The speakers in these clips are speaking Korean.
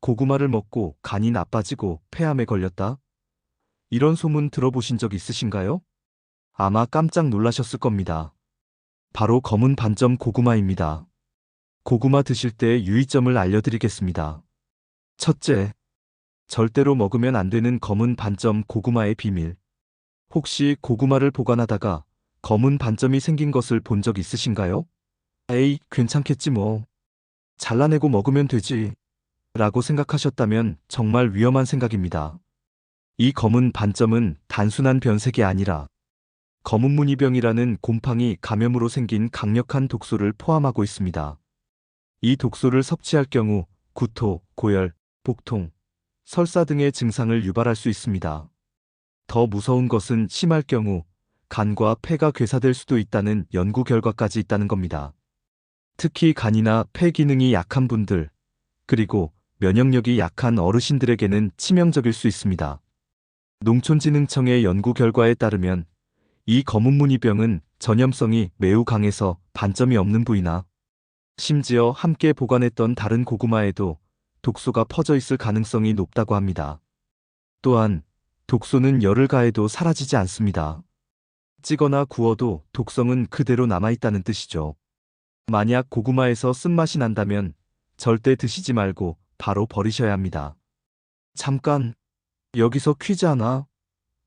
고구마를 먹고 간이 나빠지고 폐암에 걸렸다. 이런 소문 들어보신 적 있으신가요? 아마 깜짝 놀라셨을 겁니다. 바로 검은 반점 고구마입니다. 고구마 드실 때 유의점을 알려드리겠습니다. 첫째, 절대로 먹으면 안 되는 검은 반점 고구마의 비밀. 혹시 고구마를 보관하다가 검은 반점이 생긴 것을 본 적 있으신가요? 에이, 괜찮겠지 뭐. 잘라내고 먹으면 되지. 라고 생각하셨다면 정말 위험한 생각입니다. 이 검은 반점은 단순한 변색이 아니라 검은무늬병이라는 곰팡이 감염으로 생긴 강력한 독소를 포함하고 있습니다. 이 독소를 섭취할 경우 구토, 고열, 복통, 설사 등의 증상을 유발할 수 있습니다. 더 무서운 것은 심할 경우 간과 폐가 괴사될 수도 있다는 연구 결과까지 있다는 겁니다. 특히 간이나 폐 기능이 약한 분들, 그리고 면역력이 약한 어르신들에게는 치명적일 수 있습니다. 농촌진흥청의 연구 결과에 따르면 이 검은무늬병은 전염성이 매우 강해서 반점이 없는 부위나 심지어 함께 보관했던 다른 고구마에도 독소가 퍼져 있을 가능성이 높다고 합니다. 또한 독소는 열을 가해도 사라지지 않습니다. 찌거나 구워도 독성은 그대로 남아있다는 뜻이죠. 만약 고구마에서 쓴맛이 난다면 절대 드시지 말고 바로 버리셔야 합니다. 잠깐, 여기서 퀴즈 하나.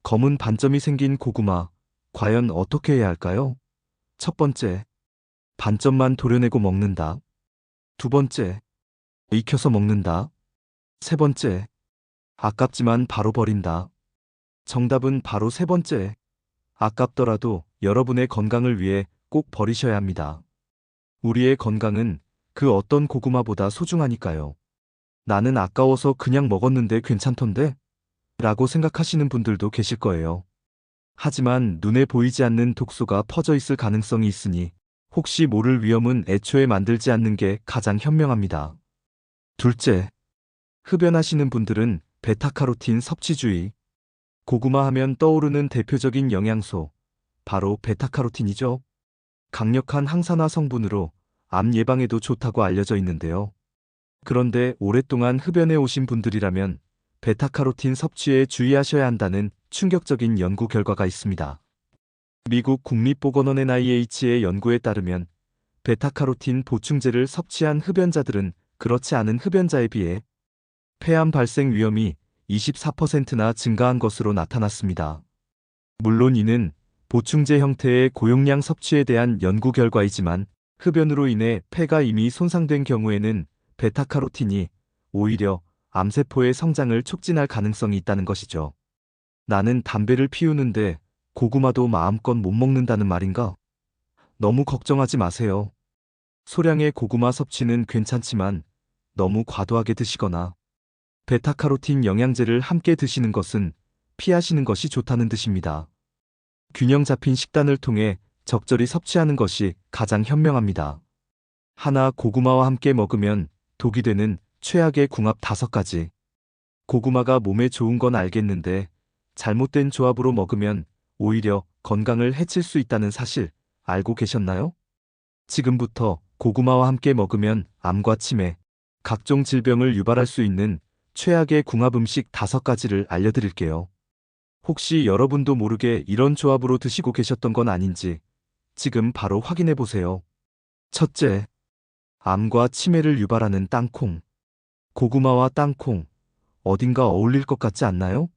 검은 반점이 생긴 고구마, 과연 어떻게 해야 할까요? 첫 번째, 반점만 도려내고 먹는다. 두 번째, 익혀서 먹는다. 세 번째, 아깝지만 바로 버린다. 정답은 바로 세 번째. 아깝더라도 여러분의 건강을 위해 꼭 버리셔야 합니다. 우리의 건강은 그 어떤 고구마보다 소중하니까요. 나는 아까워서 그냥 먹었는데 괜찮던데? 라고 생각하시는 분들도 계실 거예요. 하지만 눈에 보이지 않는 독소가 퍼져 있을 가능성이 있으니 혹시 모를 위험은 애초에 만들지 않는 게 가장 현명합니다. 둘째, 흡연하시는 분들은 베타카로틴 섭취 주의. 고구마 하면 떠오르는 대표적인 영양소, 바로 베타카로틴이죠. 강력한 항산화 성분으로 암 예방에도 좋다고 알려져 있는데요. 그런데 오랫동안 흡연해 오신 분들이라면 베타카로틴 섭취에 주의하셔야 한다는 충격적인 연구 결과가 있습니다. 미국 국립보건원 NIH의 연구에 따르면 베타카로틴 보충제를 섭취한 흡연자들은 그렇지 않은 흡연자에 비해 폐암 발생 위험이 24%나 증가한 것으로 나타났습니다. 물론 이는 보충제 형태의 고용량 섭취에 대한 연구 결과이지만 흡연으로 인해 폐가 이미 손상된 경우에는 베타카로틴이 오히려 암세포의 성장을 촉진할 가능성이 있다는 것이죠. 나는 담배를 피우는데 고구마도 마음껏 못 먹는다는 말인가? 너무 걱정하지 마세요. 소량의 고구마 섭취는 괜찮지만 너무 과도하게 드시거나 베타카로틴 영양제를 함께 드시는 것은 피하시는 것이 좋다는 뜻입니다. 균형 잡힌 식단을 통해 적절히 섭취하는 것이 가장 현명합니다. 하나 고구마와 함께 먹으면 독이 되는 최악의 궁합 5가지. 고구마가 몸에 좋은 건 알겠는데 잘못된 조합으로 먹으면 오히려 건강을 해칠 수 있다는 사실 알고 계셨나요? 지금부터 고구마와 함께 먹으면 암과 치매, 각종 질병을 유발할 수 있는 최악의 궁합 음식 5가지를 알려드릴게요. 혹시 여러분도 모르게 이런 조합으로 드시고 계셨던 건 아닌지 지금 바로 확인해 보세요. 첫째, 암과 치매를 유발하는 땅콩. 고구마와 땅콩, 어딘가 어울릴 것 같지 않나요?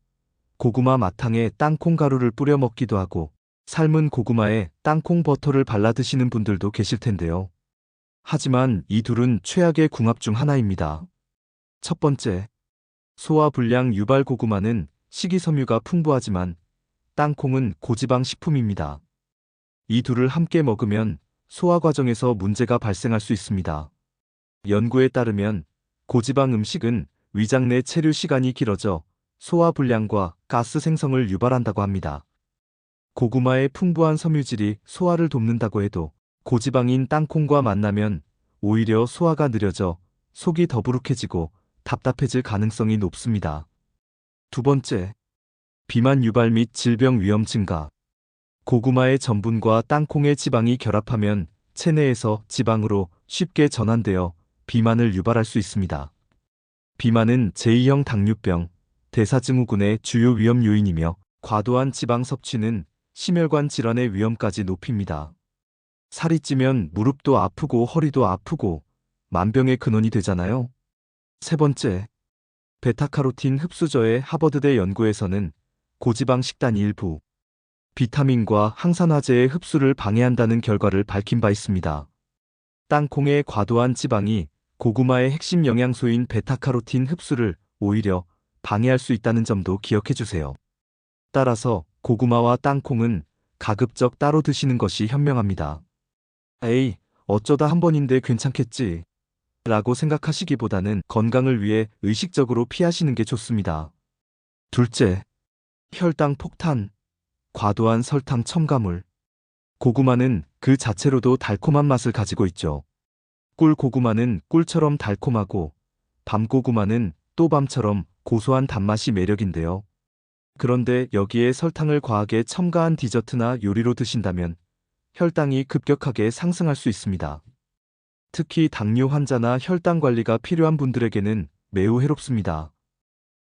고구마 마탕에 땅콩 가루를 뿌려 먹기도 하고 삶은 고구마에 땅콩 버터를 발라 드시는 분들도 계실 텐데요. 하지만 이 둘은 최악의 궁합 중 하나입니다. 첫 번째, 소화불량 유발. 고구마는 식이섬유가 풍부하지만 땅콩은 고지방 식품입니다. 이 둘을 함께 먹으면 소화 과정에서 문제가 발생할 수 있습니다. 연구에 따르면 고지방 음식은 위장 내 체류 시간이 길어져 소화불량과 가스 생성을 유발한다고 합니다. 고구마의 풍부한 섬유질이 소화를 돕는다고 해도 고지방인 땅콩과 만나면 오히려 소화가 느려져 속이 더부룩해지고 답답해질 가능성이 높습니다. 두 번째, 비만 유발 및 질병 위험 증가. 고구마의 전분과 땅콩의 지방이 결합하면 체내에서 지방으로 쉽게 전환되어 비만을 유발할 수 있습니다. 비만은 제2형 당뇨병, 대사증후군의 주요 위험 요인이며 과도한 지방 섭취는 심혈관 질환의 위험까지 높입니다. 살이 찌면 무릎도 아프고 허리도 아프고 만병의 근원이 되잖아요. 세 번째, 베타카로틴 흡수저의 하버드대 연구에서는 고지방 식단 일부, 비타민과 항산화제의 흡수를 방해한다는 결과를 밝힌 바 있습니다. 땅콩의 과도한 지방이 고구마의 핵심 영양소인 베타카로틴 흡수를 오히려 방해할 수 있다는 점도 기억해 주세요. 따라서 고구마와 땅콩은 가급적 따로 드시는 것이 현명합니다. 에이, 어쩌다 한 번인데 괜찮겠지 라고 생각하시기보다는 건강을 위해 의식적으로 피하시는 게 좋습니다. 둘째, 혈당 폭탄, 과도한 설탕 첨가물. 고구마는 그 자체로도 달콤한 맛을 가지고 있죠. 꿀고구마는 꿀처럼 달콤하고 밤고구마는 또 밤처럼 고소한 단맛이 매력인데요. 그런데 여기에 설탕을 과하게 첨가한 디저트나 요리로 드신다면 혈당이 급격하게 상승할 수 있습니다. 특히 당뇨 환자나 혈당 관리가 필요한 분들에게는 매우 해롭습니다.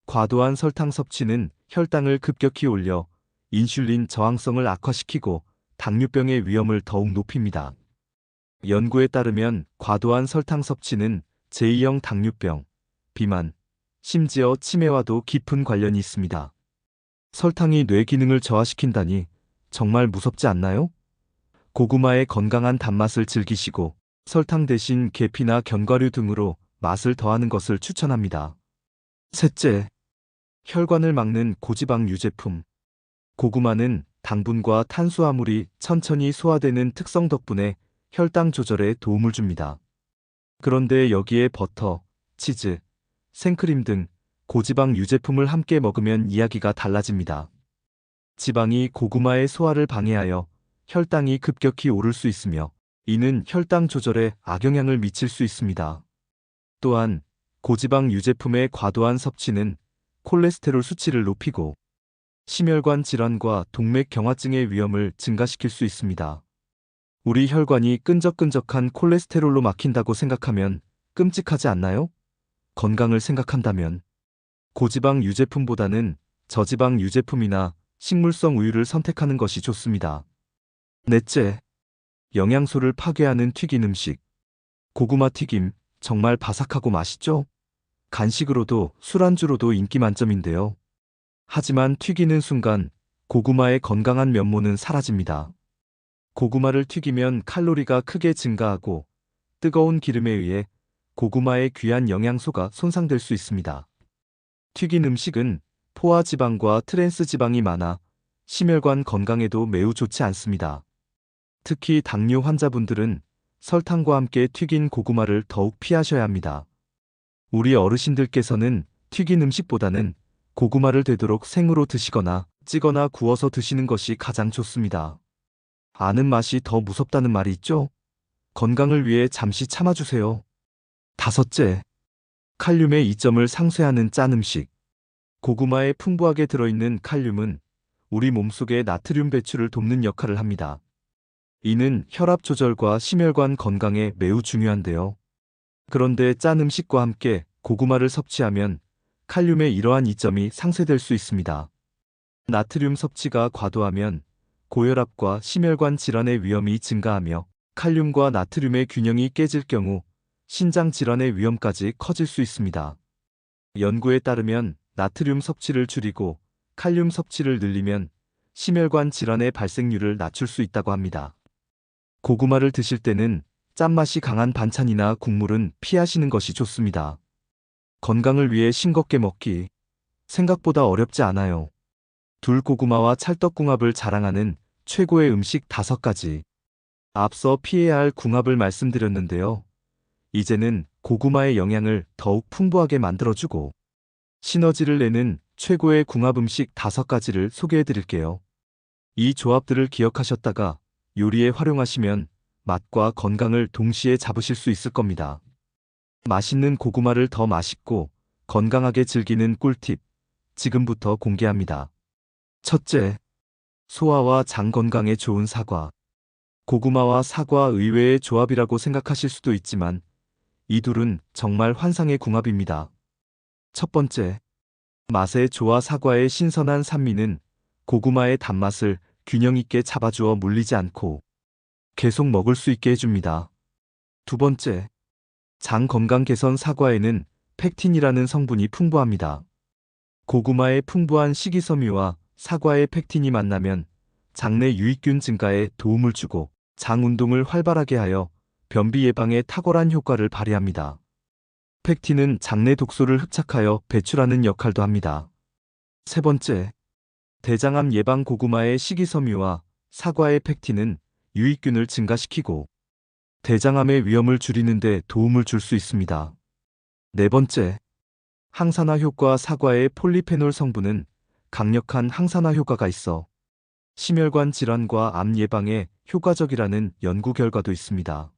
과도한 설탕 섭취는 혈당을 급격히 올려 인슐린 저항성을 악화시키고 당뇨병의 위험을 더욱 높입니다. 연구에 따르면 과도한 설탕 섭취는 제2형 당뇨병, 비만, 심지어 치매와도 깊은 관련이 있습니다. 설탕이 뇌 기능을 저하시킨다니 정말 무섭지 않나요? 고구마의 건강한 단맛을 즐기시고 설탕 대신 계피나 견과류 등으로 맛을 더하는 것을 추천합니다. 셋째, 혈관을 막는 고지방 유제품. 고구마는 당분과 탄수화물이 천천히 소화되는 특성 덕분에 혈당 조절에 도움을 줍니다. 그런데 여기에 버터, 치즈, 생크림 등 고지방 유제품을 함께 먹으면 이야기가 달라집니다. 지방이 고구마의 소화를 방해하여 혈당이 급격히 오를 수 있으며 이는 혈당 조절에 악영향을 미칠 수 있습니다. 또한 고지방 유제품의 과도한 섭취는 콜레스테롤 수치를 높이고 심혈관 질환과 동맥경화증의 위험을 증가시킬 수 있습니다. 우리 혈관이 끈적끈적한 콜레스테롤로 막힌다고 생각하면 끔찍하지 않나요? 건강을 생각한다면 고지방 유제품보다는 저지방 유제품이나 식물성 우유를 선택하는 것이 좋습니다. 넷째, 영양소를 파괴하는 튀긴 음식. 고구마 튀김 정말 바삭하고 맛있죠? 간식으로도 술안주로도 인기 만점인데요. 하지만 튀기는 순간 고구마의 건강한 면모는 사라집니다. 고구마를 튀기면 칼로리가 크게 증가하고 뜨거운 기름에 의해 고구마의 귀한 영양소가 손상될 수 있습니다. 튀긴 음식은 포화 지방과 트랜스 지방이 많아 심혈관 건강에도 매우 좋지 않습니다. 특히 당뇨 환자분들은 설탕과 함께 튀긴 고구마를 더욱 피하셔야 합니다. 우리 어르신들께서는 튀긴 음식보다는 고구마를 되도록 생으로 드시거나 찌거나 구워서 드시는 것이 가장 좋습니다. 아는 맛이 더 무섭다는 말이 있죠? 건강을 위해 잠시 참아주세요. 다섯째, 칼륨의 이점을 상쇄하는 짠 음식. 고구마에 풍부하게 들어있는 칼륨은 우리 몸속의 나트륨 배출을 돕는 역할을 합니다. 이는 혈압 조절과 심혈관 건강에 매우 중요한데요. 그런데 짠 음식과 함께 고구마를 섭취하면 칼륨의 이러한 이점이 상쇄될 수 있습니다. 나트륨 섭취가 과도하면 고혈압과 심혈관 질환의 위험이 증가하며 칼륨과 나트륨의 균형이 깨질 경우 신장 질환의 위험까지 커질 수 있습니다. 연구에 따르면 나트륨 섭취를 줄이고 칼륨 섭취를 늘리면 심혈관 질환의 발생률을 낮출 수 있다고 합니다. 고구마를 드실 때는 짠맛이 강한 반찬이나 국물은 피하시는 것이 좋습니다. 건강을 위해 싱겁게 먹기. 생각보다 어렵지 않아요. 둘고구마와 찰떡궁합을 자랑하는 최고의 음식 5가지. 앞서 피해야 할 궁합을 말씀드렸는데요. 이제는 고구마의 영양을 더욱 풍부하게 만들어주고 시너지를 내는 최고의 궁합 음식 5가지를 소개해드릴게요. 이 조합들을 기억하셨다가 요리에 활용하시면 맛과 건강을 동시에 잡으실 수 있을 겁니다. 맛있는 고구마를 더 맛있고 건강하게 즐기는 꿀팁, 지금부터 공개합니다. 첫째, 소화와 장 건강에 좋은 사과. 고구마와 사과 의외의 조합이라고 생각하실 수도 있지만 이 둘은 정말 환상의 궁합입니다. 첫 번째, 맛의 조화 사과의 신선한 산미는 고구마의 단맛을 균형 있게 잡아주어 물리지 않고 계속 먹을 수 있게 해줍니다. 두 번째, 장 건강 개선 사과에는 펙틴이라는 성분이 풍부합니다. 고구마의 풍부한 식이섬유와 사과의 펙틴이 만나면 장내 유익균 증가에 도움을 주고 장 운동을 활발하게 하여 변비 예방에 탁월한 효과를 발휘합니다. 펙틴은 장내 독소를 흡착하여 배출하는 역할도 합니다. 세 번째, 대장암 예방 고구마의 식이섬유와 사과의 펙틴은 유익균을 증가시키고 대장암의 위험을 줄이는 데 도움을 줄 수 있습니다. 네 번째, 항산화 효과 사과의 폴리페놀 성분은 강력한 항산화 효과가 있어 심혈관 질환과 암 예방에 효과적이라는 연구 결과도 있습니다.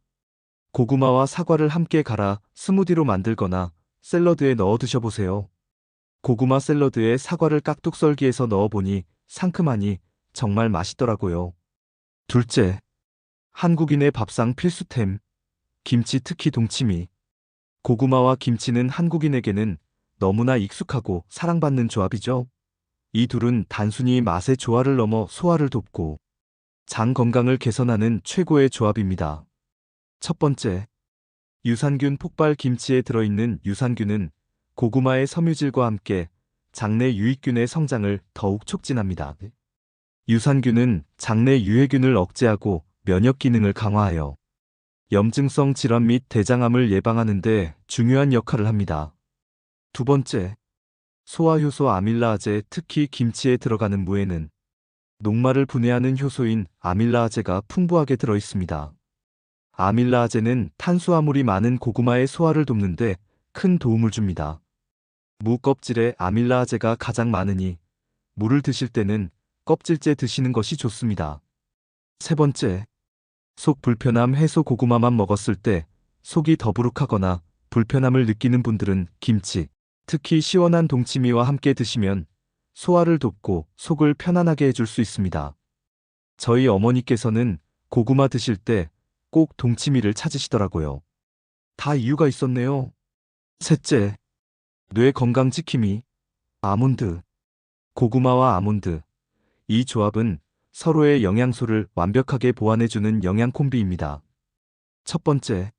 고구마와 사과를 함께 갈아 스무디로 만들거나 샐러드에 넣어 드셔보세요. 고구마 샐러드에 사과를 깍둑 썰기해서 넣어보니 상큼하니 정말 맛있더라고요. 둘째, 한국인의 밥상 필수템, 김치 특히 동치미. 고구마와 김치는 한국인에게는 너무나 익숙하고 사랑받는 조합이죠. 이 둘은 단순히 맛의 조화를 넘어 소화를 돕고 장 건강을 개선하는 최고의 조합입니다. 첫 번째, 유산균 폭발 김치에 들어있는 유산균은 고구마의 섬유질과 함께 장내 유익균의 성장을 더욱 촉진합니다. 유산균은 장내 유해균을 억제하고 면역 기능을 강화하여 염증성 질환 및 대장암을 예방하는 데 중요한 역할을 합니다. 두 번째, 소화효소 아밀라아제 특히 김치에 들어가는 무에는 녹말을 분해하는 효소인 아밀라아제가 풍부하게 들어있습니다. 아밀라아제는 탄수화물이 많은 고구마의 소화를 돕는 데 큰 도움을 줍니다. 무 껍질에 아밀라아제가 가장 많으니 무를 드실 때는 껍질째 드시는 것이 좋습니다. 세 번째, 속 불편함 해소 고구마만 먹었을 때 속이 더부룩하거나 불편함을 느끼는 분들은 김치, 특히 시원한 동치미와 함께 드시면 소화를 돕고 속을 편안하게 해줄 수 있습니다. 저희 어머니께서는 고구마 드실 때 꼭 동치미를 찾으시더라고요. 다 이유가 있었네요. 셋째, 뇌 건강 지킴이, 아몬드. 고구마와 아몬드. 이 조합은 서로의 영양소를 완벽하게 보완해주는 영양 콤비입니다. 첫 번째,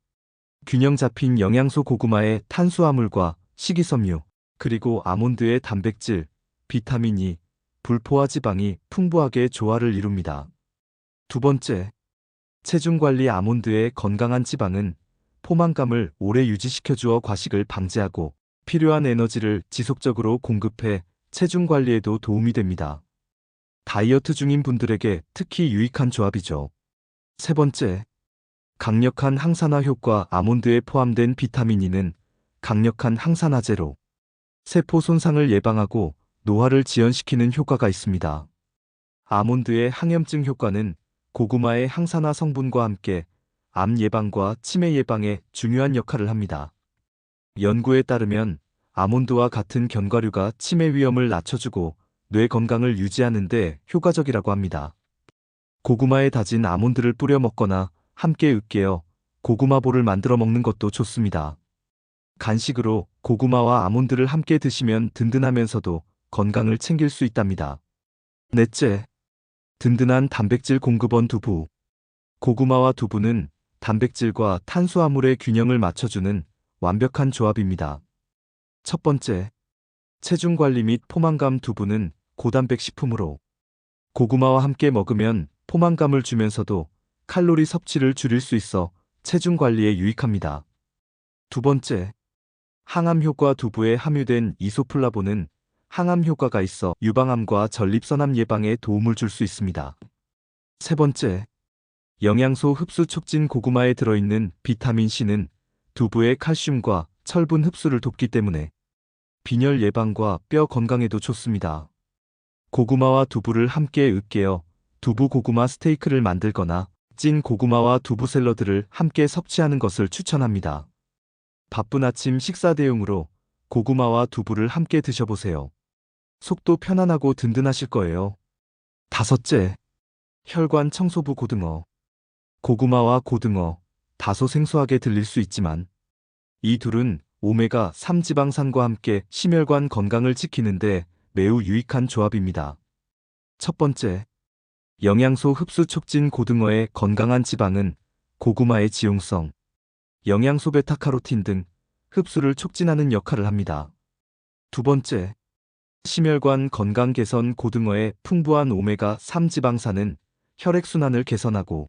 균형 잡힌 영양소 고구마의 탄수화물과 식이섬유, 그리고 아몬드의 단백질, 비타민 E, 불포화 지방이 풍부하게 조화를 이룹니다. 두 번째, 체중관리 아몬드의 건강한 지방은 포만감을 오래 유지시켜주어 과식을 방지하고 필요한 에너지를 지속적으로 공급해 체중 관리에도 도움이 됩니다. 다이어트 중인 분들에게 특히 유익한 조합이죠. 세 번째, 강력한 항산화 효과 아몬드에 포함된 비타민 E는 강력한 항산화제로 세포 손상을 예방하고 노화를 지연시키는 효과가 있습니다. 아몬드의 항염증 효과는 고구마의 항산화 성분과 함께 암 예방과 치매 예방에 중요한 역할을 합니다. 연구에 따르면 아몬드와 같은 견과류가 치매 위험을 낮춰주고 뇌 건강을 유지하는 데 효과적이라고 합니다. 고구마에 다진 아몬드를 뿌려 먹거나 함께 으깨어 고구마볼을 만들어 먹는 것도 좋습니다. 간식으로 고구마와 아몬드를 함께 드시면 든든하면서도 건강을 챙길 수 있답니다. 넷째, 든든한 단백질 공급원 두부. 고구마와 두부는 단백질과 탄수화물의 균형을 맞춰주는 완벽한 조합입니다. 첫 번째, 체중 관리 및 포만감 두부는 고단백 식품으로 고구마와 함께 먹으면 포만감을 주면서도 칼로리 섭취를 줄일 수 있어 체중 관리에 유익합니다. 두 번째, 항암 효과 두부에 함유된 이소플라본은 항암 효과가 있어 유방암과 전립선암 예방에 도움을 줄 수 있습니다. 세 번째, 영양소 흡수 촉진 고구마에 들어있는 비타민 C는 두부의 칼슘과 철분 흡수를 돕기 때문에 빈혈 예방과 뼈 건강에도 좋습니다. 고구마와 두부를 함께 으깨어 두부 고구마 스테이크를 만들거나 찐 고구마와 두부 샐러드를 함께 섭취하는 것을 추천합니다. 바쁜 아침 식사 대용으로 고구마와 두부를 함께 드셔보세요. 속도 편안하고 든든하실 거예요. 다섯째, 혈관 청소부 고등어. 고구마와 고등어, 다소 생소하게 들릴 수 있지만 이 둘은 오메가3 지방산과 함께 심혈관 건강을 지키는데 매우 유익한 조합입니다. 첫 번째, 영양소 흡수 촉진. 고등어의 건강한 지방은 고구마의 지용성, 영양소 베타카로틴 등 흡수를 촉진하는 역할을 합니다. 두 번째, 심혈관 건강 개선. 고등어의 풍부한 오메가3 지방산은 혈액순환을 개선하고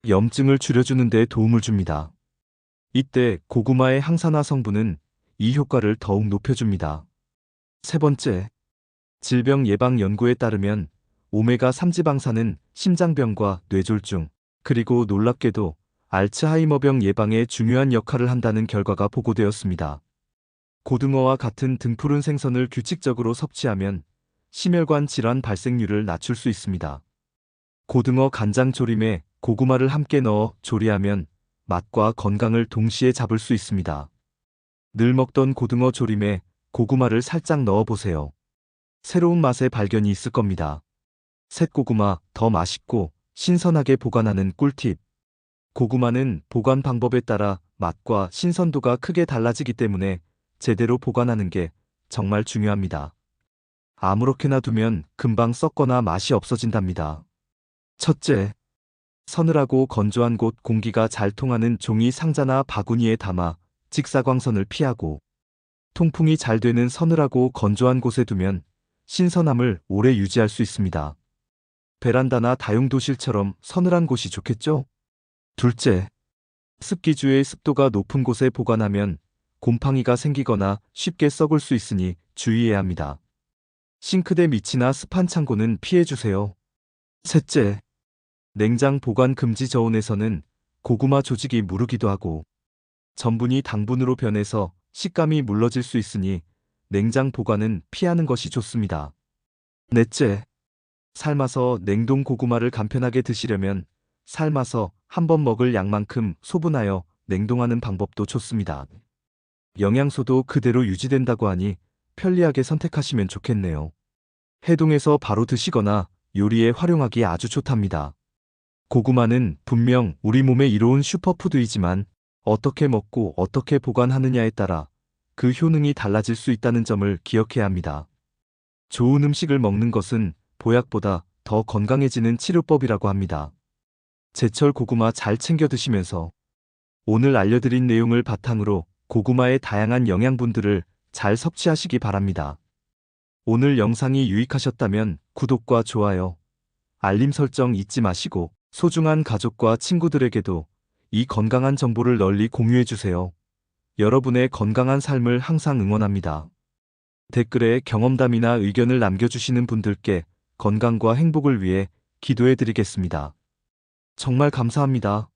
염증을 줄여주는 데 도움을 줍니다. 이때 고구마의 항산화 성분은 이 효과를 더욱 높여줍니다. 세 번째, 질병 예방 연구에 따르면 오메가3 지방산은 심장병과 뇌졸중, 그리고 놀랍게도 알츠하이머병 예방에 중요한 역할을 한다는 결과가 보고되었습니다. 고등어와 같은 등푸른 생선을 규칙적으로 섭취하면 심혈관 질환 발생률을 낮출 수 있습니다. 고등어 간장 조림에 고구마를 함께 넣어 조리하면 맛과 건강을 동시에 잡을 수 있습니다. 늘 먹던 고등어 조림에 고구마를 살짝 넣어보세요. 새로운 맛의 발견이 있을 겁니다. 셋고구마, 더 맛있고 신선하게 보관하는 꿀팁. 고구마는 보관 방법에 따라 맛과 신선도가 크게 달라지기 때문에 제대로 보관하는 게 정말 중요합니다. 아무렇게나 두면 금방 썩거나 맛이 없어진답니다. 첫째, 서늘하고 건조한 곳. 공기가 잘 통하는 종이 상자나 바구니에 담아 직사광선을 피하고 통풍이 잘 되는 서늘하고 건조한 곳에 두면 신선함을 오래 유지할 수 있습니다. 베란다나 다용도실처럼 서늘한 곳이 좋겠죠? 둘째, 습기주의. 습도가 높은 곳에 보관하면 곰팡이가 생기거나 쉽게 썩을 수 있으니 주의해야 합니다. 싱크대 밑이나 습한 창고는 피해주세요. 셋째, 냉장 보관 금지. 저온에서는 고구마 조직이 무르기도 하고 전분이 당분으로 변해서 식감이 물러질 수 있으니 냉장 보관은 피하는 것이 좋습니다. 넷째, 삶아서. 냉동 고구마를 간편하게 드시려면 삶아서 한 번 먹을 양만큼 소분하여 냉동하는 방법도 좋습니다. 영양소도 그대로 유지된다고 하니 편리하게 선택하시면 좋겠네요. 해동해서 바로 드시거나 요리에 활용하기 아주 좋답니다. 고구마는 분명 우리 몸에 이로운 슈퍼푸드이지만 어떻게 먹고 어떻게 보관하느냐에 따라 그 효능이 달라질 수 있다는 점을 기억해야 합니다. 좋은 음식을 먹는 것은 보약보다 더 건강해지는 치료법이라고 합니다. 제철 고구마 잘 챙겨 드시면서 오늘 알려드린 내용을 바탕으로 고구마의 다양한 영양분들을 잘 섭취하시기 바랍니다. 오늘 영상이 유익하셨다면 구독과 좋아요, 알림 설정 잊지 마시고 소중한 가족과 친구들에게도 이 건강한 정보를 널리 공유해주세요. 여러분의 건강한 삶을 항상 응원합니다. 댓글에 경험담이나 의견을 남겨주시는 분들께 건강과 행복을 위해 기도해드리겠습니다. 정말 감사합니다.